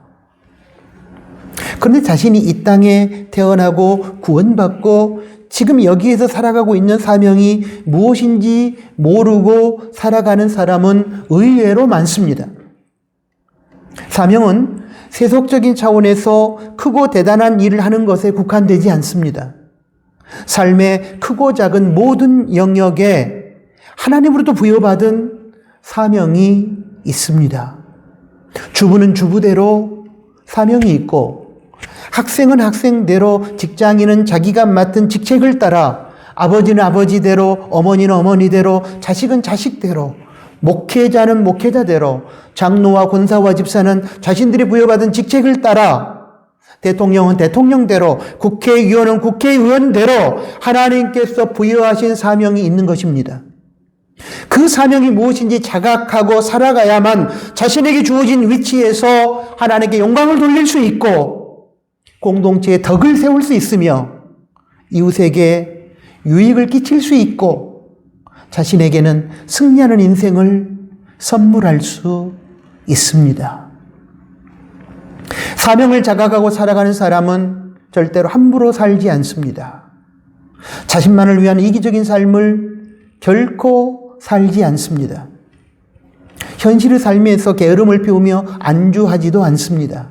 그런데 자신이 이 땅에 태어나고 구원받고 지금 여기에서 살아가고 있는 사명이 무엇인지 모르고 살아가는 사람은 의외로 많습니다. 사명은 세속적인 차원에서 크고 대단한 일을 하는 것에 국한되지 않습니다. 삶의 크고 작은 모든 영역에 하나님으로부터 부여받은 사명이 있습니다. 주부는 주부대로 사명이 있고, 학생은 학생대로, 직장인은 자기가 맡은 직책을 따라, 아버지는 아버지대로, 어머니는 어머니대로, 자식은 자식대로, 목회자는 목회자대로, 장로와 권사와 집사는 자신들이 부여받은 직책을 따라, 대통령은 대통령대로, 국회의원은 국회의원대로 하나님께서 부여하신 사명이 있는 것입니다. 그 사명이 무엇인지 자각하고 살아가야만 자신에게 주어진 위치에서 하나님께 영광을 돌릴 수 있고 공동체에 덕을 세울 수 있으며 이웃에게 유익을 끼칠 수 있고 자신에게는 승리하는 인생을 선물할 수 있습니다. 사명을 자각하고 살아가는 사람은 절대로 함부로 살지 않습니다. 자신만을 위한 이기적인 삶을 결코 살지 않습니다. 현실의 삶에서 게으름을 피우며 안주하지도 않습니다.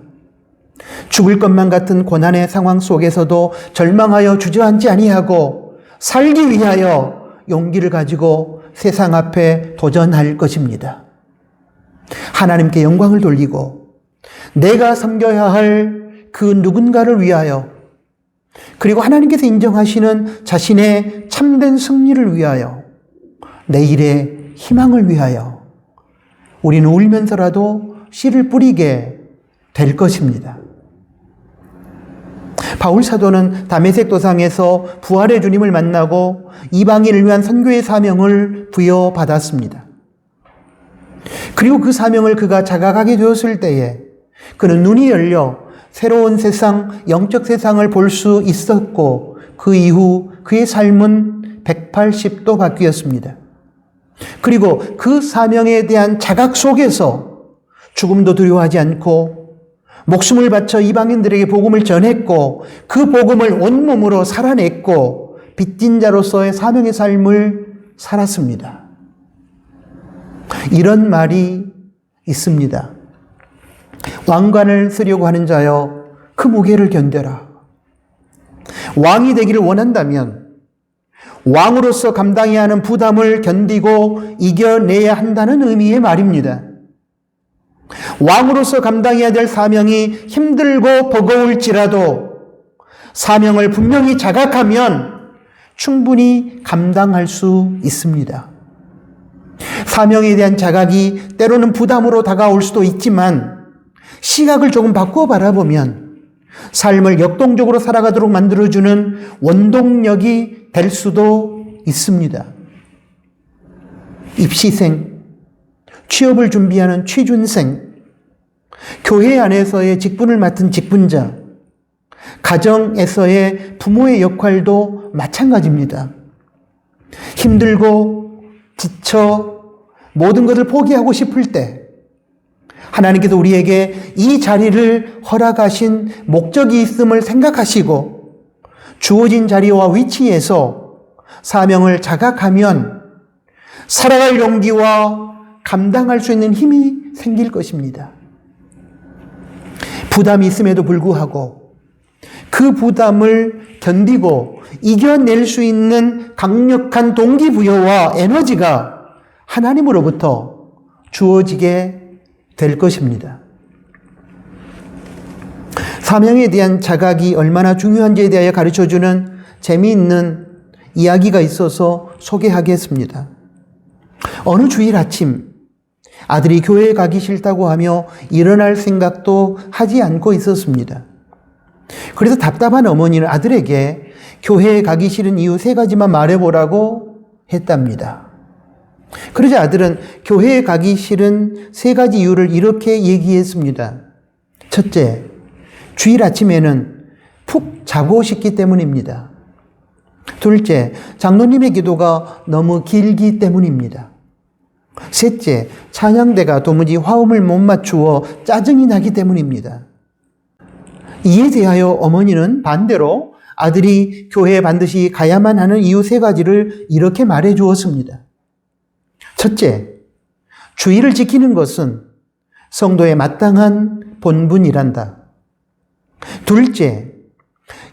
죽을 것만 같은 고난의 상황 속에서도 절망하여 주저앉지 아니하고 살기 위하여 용기를 가지고 세상 앞에 도전할 것입니다. 하나님께 영광을 돌리고 내가 섬겨야 할 그 누군가를 위하여 그리고 하나님께서 인정하시는 자신의 참된 승리를 위하여 내일의 희망을 위하여 우리는 울면서라도 씨를 뿌리게 될 것입니다. 바울 사도는 다메섹 도상에서 부활의 주님을 만나고 이방인을 위한 선교의 사명을 부여받았습니다. 그리고 그 사명을 그가 자각하게 되었을 때에 그는 눈이 열려 새로운 세상, 영적 세상을 볼 수 있었고 그 이후 그의 삶은 180도 바뀌었습니다. 그리고 그 사명에 대한 자각 속에서 죽음도 두려워하지 않고 목숨을 바쳐 이방인들에게 복음을 전했고 그 복음을 온몸으로 살아냈고 빚진 자로서의 사명의 삶을 살았습니다. 이런 말이 있습니다. 왕관을 쓰려고 하는 자여 그 무게를 견뎌라. 왕이 되기를 원한다면 왕으로서 감당해야 하는 부담을 견디고 이겨내야 한다는 의미의 말입니다. 왕으로서 감당해야 될 사명이 힘들고 버거울지라도 사명을 분명히 자각하면 충분히 감당할 수 있습니다. 사명에 대한 자각이 때로는 부담으로 다가올 수도 있지만 시각을 조금 바꾸어 바라보면 삶을 역동적으로 살아가도록 만들어주는 원동력이 될 수도 있습니다. 입시생, 취업을 준비하는 취준생, 교회 안에서의 직분을 맡은 직분자, 가정에서의 부모의 역할도 마찬가지입니다. 힘들고 지쳐 모든 것을 포기하고 싶을 때 하나님께서 우리에게 이 자리를 허락하신 목적이 있음을 생각하시고 주어진 자리와 위치에서 사명을 자각하면 살아갈 용기와 감당할 수 있는 힘이 생길 것입니다. 부담이 있음에도 불구하고 그 부담을 견디고 이겨낼 수 있는 강력한 동기부여와 에너지가 하나님으로부터 주어지게 될 것입니다. 사명에 대한 자각이 얼마나 중요한지에 대하여 가르쳐주는 재미있는 이야기가 있어서 소개하겠습니다. 어느 주일 아침 아들이 교회에 가기 싫다고 하며 일어날 생각도 하지 않고 있었습니다. 그래서 답답한 어머니는 아들에게 교회에 가기 싫은 이유 3가지만 말해보라고 했답니다. 그러자 아들은 교회에 가기 싫은 3가지 이유를 이렇게 얘기했습니다. 첫째, 주일 아침에는 푹 자고 싶기 때문입니다. 둘째, 장로님의 기도가 너무 길기 때문입니다. 셋째, 찬양대가 도무지 화음을 못 맞추어 짜증이 나기 때문입니다. 이에 대하여 어머니는 반대로 아들이 교회에 반드시 가야만 하는 이유 3가지를 이렇게 말해 주었습니다. 첫째, 주의를 지키는 것은 성도의 마땅한 본분이란다. 둘째,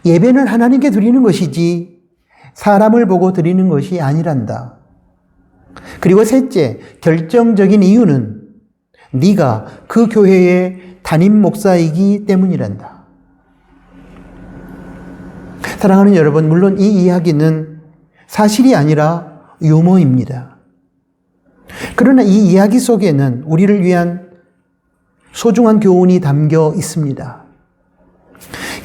예배는 하나님께 드리는 것이지 사람을 보고 드리는 것이 아니란다. 그리고 셋째, 결정적인 이유는 네가 그 교회의 담임 목사이기 때문이란다. 사랑하는 여러분, 물론 이 이야기는 사실이 아니라 유머입니다. 그러나 이 이야기 속에는 우리를 위한 소중한 교훈이 담겨 있습니다.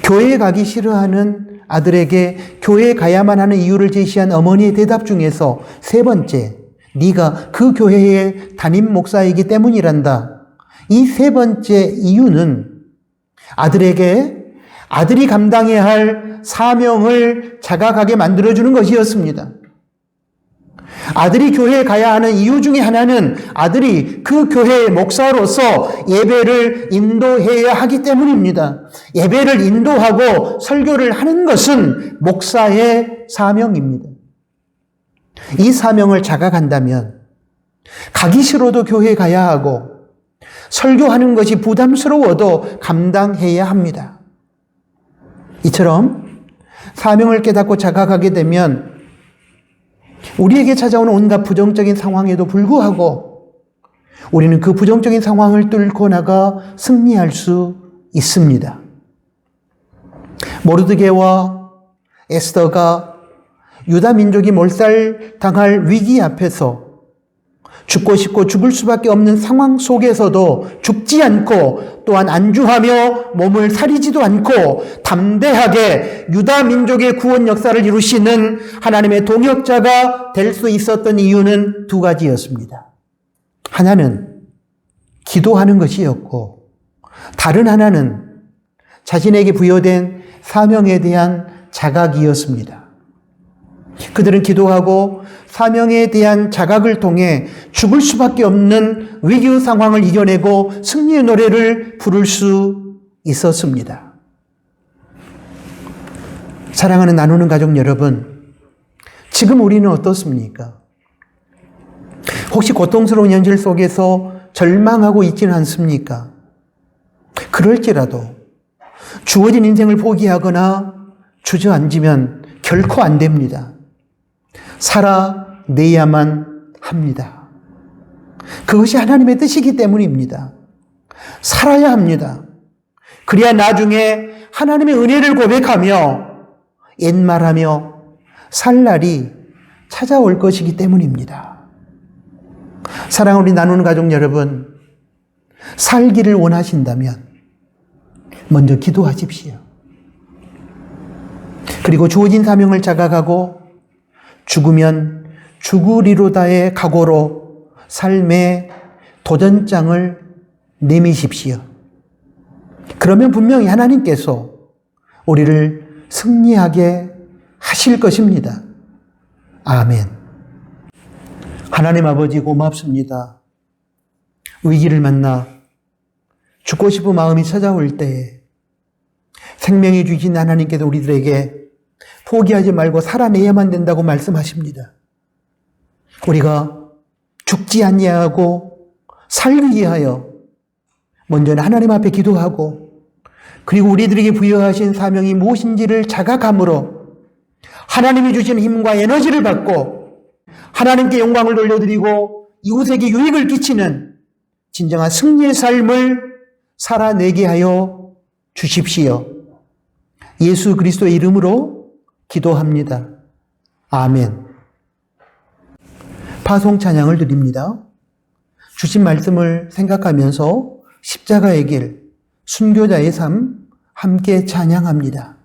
교회에 가기 싫어하는 아들에게 교회에 가야만 하는 이유를 제시한 어머니의 대답 중에서 3번째, 네가 그 교회의 담임 목사이기 때문이란다. 이 3번째 이유는 아들에게 아들이 감당해야 할 사명을 자각하게 만들어주는 것이었습니다. 아들이 교회에 가야 하는 이유 중에 하나는 아들이 그 교회의 목사로서 예배를 인도해야 하기 때문입니다. 예배를 인도하고 설교를 하는 것은 목사의 사명입니다. 이 사명을 자각한다면 가기 싫어도 교회에 가야 하고 설교하는 것이 부담스러워도 감당해야 합니다. 이처럼 사명을 깨닫고 자각하게 되면 우리에게 찾아오는 온갖 부정적인 상황에도 불구하고 우리는 그 부정적인 상황을 뚫고 나가 승리할 수 있습니다. 모르드게와 에스더가 유다 민족이 몰살당할 위기 앞에서 죽고 싶고 죽을 수밖에 없는 상황 속에서도 죽지 않고 또한 안주하며 몸을 사리지도 않고 담대하게 유다 민족의 구원 역사를 이루시는 하나님의 동역자가 될 수 있었던 이유는 2가지였습니다. 하나는 기도하는 것이었고 다른 하나는 자신에게 부여된 사명에 대한 자각이었습니다. 그들은 기도하고 사명에 대한 자각을 통해 죽을 수밖에 없는 위기 상황을 이겨내고 승리의 노래를 부를 수 있었습니다. 사랑하는 나누는 가족 여러분, 지금 우리는 어떻습니까? 혹시 고통스러운 현실 속에서 절망하고 있지는 않습니까? 그럴지라도 주어진 인생을 포기하거나 주저앉으면 결코 안 됩니다. 살아내야만 합니다. 그것이 하나님의 뜻이기 때문입니다. 살아야 합니다. 그래야 나중에 하나님의 은혜를 고백하며 옛말하며 살 날이 찾아올 것이기 때문입니다. 사랑을 우리 나누는 가족 여러분, 살기를 원하신다면 먼저 기도하십시오. 그리고 주어진 사명을 자각하고 죽으면 죽으리로다의 각오로 삶의 도전장을 내미십시오. 그러면 분명히 하나님께서 우리를 승리하게 하실 것입니다. 아멘. 하나님 아버지 고맙습니다. 위기를 만나 죽고 싶은 마음이 찾아올 때에 생명이 주신 하나님께서 우리들에게 포기하지 말고 살아내야만 된다고 말씀하십니다. 우리가 죽지 아니하고 살기 위하여 먼저는 하나님 앞에 기도하고, 그리고 우리들에게 부여하신 사명이 무엇인지를 자각함으로 하나님이 주신 힘과 에너지를 받고 하나님께 영광을 돌려드리고 이웃에게 유익을 끼치는 진정한 승리의 삶을 살아내게 하여 주십시오. 예수 그리스도의 이름으로 기도합니다. 아멘. 파송 찬양을 드립니다. 주신 말씀을 생각하면서 십자가의 길, 순교자의 삶 함께 찬양합니다.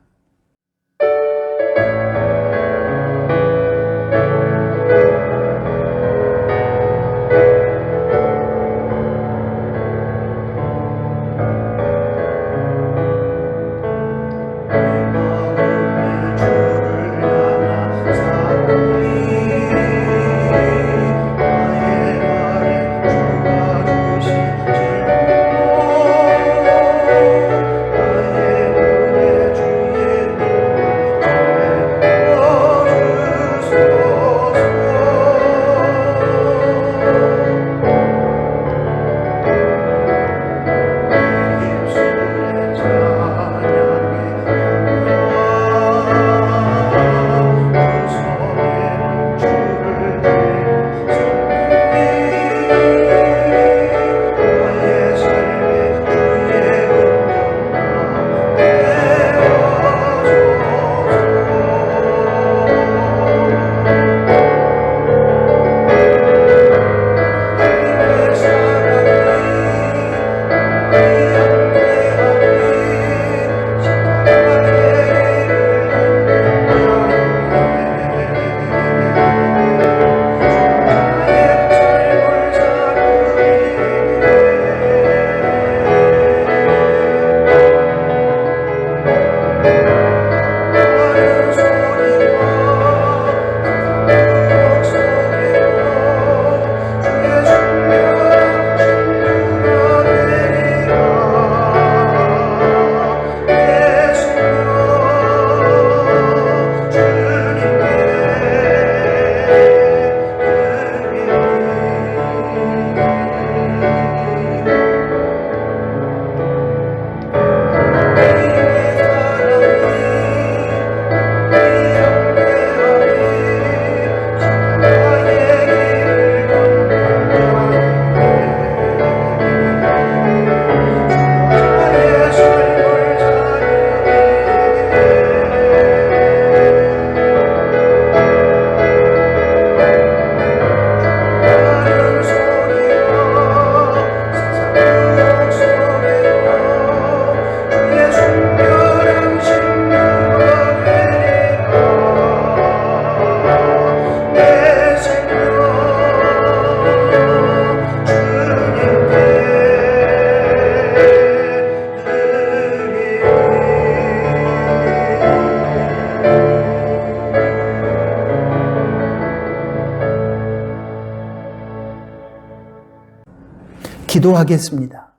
기도하겠습니다.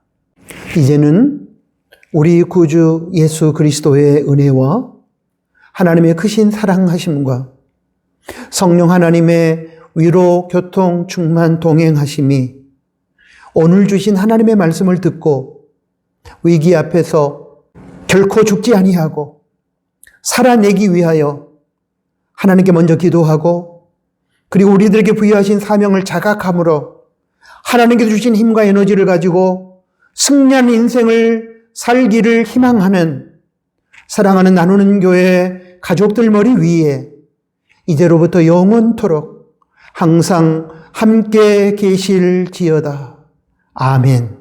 이제는 우리 구주 예수 그리스도의 은혜와 하나님의 크신 사랑하심과 성령 하나님의 위로, 교통, 충만, 동행하심이 오늘 주신 하나님의 말씀을 듣고 위기 앞에서 결코 죽지 아니하고 살아내기 위하여 하나님께 먼저 기도하고, 그리고 우리들에게 부여하신 사명을 자각함으로 하나님께서 주신 힘과 에너지를 가지고 승리한 인생을 살기를 희망하는 사랑하는 나누는 교회 가족들 머리 위에 이제로부터 영원토록 항상 함께 계실지어다. 아멘.